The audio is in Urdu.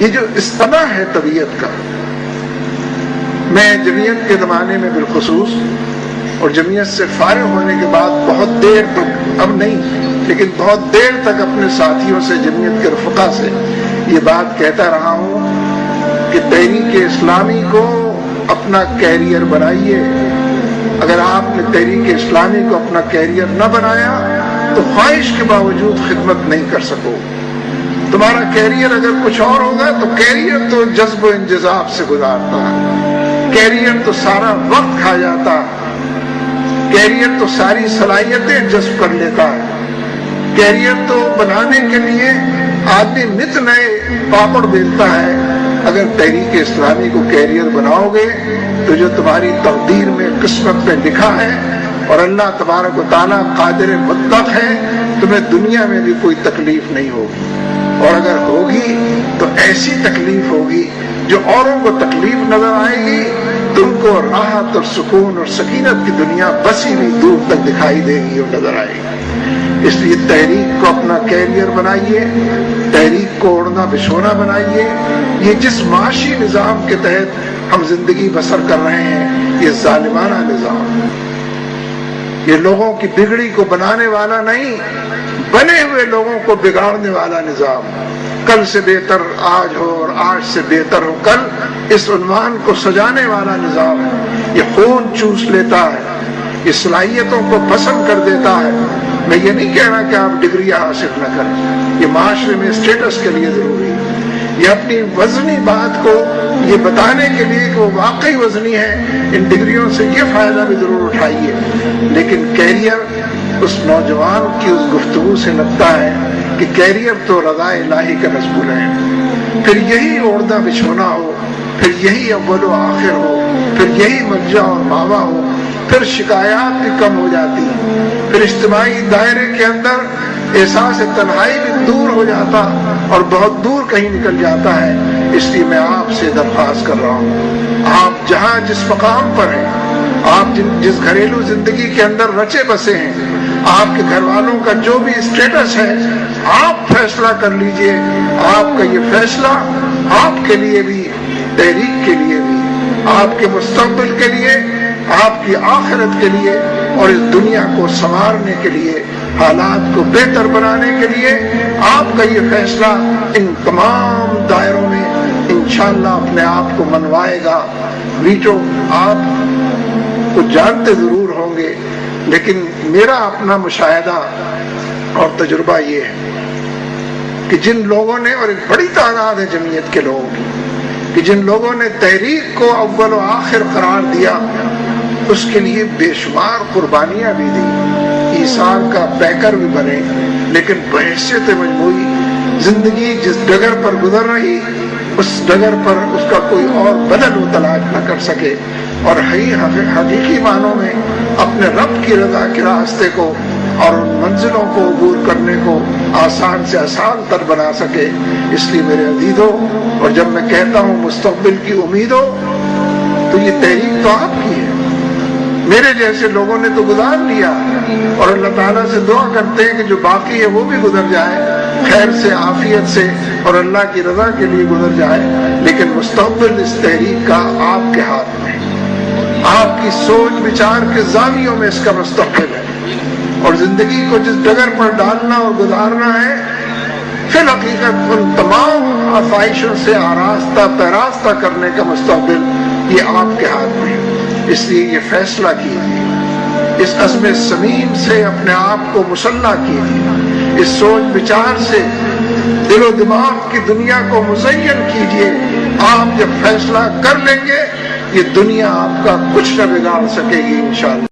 یہ جو استماع ہے طبیعت کا، میں جمعیت کے زمانے میں بالخصوص اور جمعیت سے فارغ ہونے کے بعد بہت دیر تک، اب نہیں لیکن بہت دیر تک اپنے ساتھیوں سے، جمعیت کے رفقا سے یہ بات کہتا رہا ہوں کہ تحریک اسلامی کو اپنا کیریئر بنائیے۔ اگر آپ نے تحریک اسلامی کو اپنا کیریئر نہ بنایا تو خواہش کے باوجود خدمت نہیں کر سکو۔ تمہارا کیریئر اگر کچھ اور ہوگا تو کیریئر تو جذب و انجذاب سے گزارتا ہے، کیریئر تو سارا وقت کھا جاتا ہے، کیریئر تو ساری صلاحیتیں جذب کر لیتا ہے، کیریئر تو بنانے کے لیے آدمی نت نئے پاپڑ بیلتا ہے۔ اگر تحریک اسلامی کو کیریئر بناؤ گے تو جو تمہاری تقدیر میں، قسمت میں لکھا ہے، اور اللہ تبارک و تعالیٰ قادر مطلق ہے، تمہیں دنیا میں بھی کوئی تکلیف نہیں ہوگی، اور اگر ہوگی تو ایسی تکلیف ہوگی جو اوروں کو تکلیف نظر آئے گی، تم کو راحت اور سکون اور سکینت کی دنیا بسی ہوئی دور تک دکھائی دے گی اور نظر آئے گی۔ اس لیے تحریک کو اپنا کیریئر بنائیے، تحریک کو اوڑھنا بچھونا بنائیے۔ یہ جس معاشی نظام کے تحت ہم زندگی بسر کر رہے ہیں، یہ ظالمانہ نظام، یہ لوگوں کی بگڑی کو بنانے والا نہیں، بنے ہوئے لوگوں کو بگاڑنے والا نظام، کل سے بہتر آج ہو اور آج سے بہتر ہو کل، اس عنوان کو سجانے والا نظام ہے۔ یہ خون چوس لیتا ہے، یہ صلاحیتوں کو پسند کر دیتا ہے۔ میں یہ نہیں کہہ رہا کہ آپ ڈگریاں حاصل نہ کریں، یہ معاشرے میں اسٹیٹس کے لیے ضروری ہے، یہ اپنی وزنی بات کو یہ بتانے کے لیے کہ وہ واقعی وزنی ہے، ان ڈگریوں سے یہ فائدہ بھی ضرور اٹھائیے، لیکن کیریئر اس نوجوان کی اس گفتگو سے لگتا ہے کہ کیریئر تو رضا الہی کا مضمون ہے، پھر یہی اوڑھنا بچھونا ہو، پھر یہی اول و آخر ہو، پھر یہی ملجا اور ماوا ہو، پھر شکایات بھی کم ہو جاتی، پھر اجتماعی دائرے کے اندر احساس تنہائی بھی دور ہو جاتا اور بہت دور کہیں نکل جاتا ہے۔ اس لیے میں آپ سے درخواست کر رہا ہوں، آپ جہاں جس مقام پر ہیں، آپ جس گھریلو زندگی کے اندر رچے بسے ہیں، آپ کے گھر والوں کا جو بھی اسٹیٹس ہے، آپ فیصلہ کر لیجئے۔ آپ کا یہ فیصلہ آپ کے لیے بھی، تحریک کے لیے بھی، آپ کے مستقبل کے لیے، آپ کی آخرت کے لیے، اور اس دنیا کو سنوارنے کے لیے، حالات کو بہتر بنانے کے لیے آپ کا یہ فیصلہ ان تمام دائروں میں انشاءاللہ اپنے آپ کو منوائے گا۔ ویٹو آپ کو جانتے ضرور ہوں گے، لیکن میرا اپنا مشاہدہ اور تجربہ یہ ہے کہ جن لوگوں نے، اور ایک بڑی تعداد ہے جمعیت کے لوگوں کی، کہ جن لوگوں نے تحریک کو اول و آخر قرار دیا، اس کے لیے بے شمار قربانیاں بھی دی، ایثار کا پیکر بھی بنے، لیکن بحیثیت مجموعی زندگی جس ڈگر پر گزر رہی، اس ڈگر پر اس کا کوئی اور بدل و تلاش نہ کر سکے، اور حقیقی معنوں میں اپنے رب کی رضا کے راستے کو اور ان منزلوں کو عبور کرنے کو آسان سے آسان تر بنا سکے۔ اس لیے میرے عزیزوں، اور جب میں کہتا ہوں مستقبل کی امیدوں، تو یہ تحریک تو آپ کی ہے، میرے جیسے لوگوں نے تو گزار لیا، اور اللہ تعالیٰ سے دعا کرتے ہیں کہ جو باقی ہے وہ بھی گزر جائے خیر سے، عافیت سے، اور اللہ کی رضا کے لیے گزر جائے، لیکن مستقبل اس تحریک کا آپ کے ہاتھ میں، آپ کی سوچ بچار کے زاویوں میں اس کا مستقبل ہے، اور زندگی کو جس ڈگر پر ڈالنا اور گزارنا ہے، فی الحقیقت ان تمام آسائشوں سے آراستہ پیراستہ کرنے کا مستقبل یہ آپ کے ہاتھ میں ہے۔ اس لیے یہ فیصلہ کیجیے، اس عزم صمیم سے اپنے آپ کو مسلح کیجیے، اس سوچ بچار سے دل و دماغ کی دنیا کو مزین کیجیے۔ آپ جب فیصلہ کر لیں گے، یہ دنیا آپ کا کچھ نہ بگاڑ سکے گی انشاءاللہ۔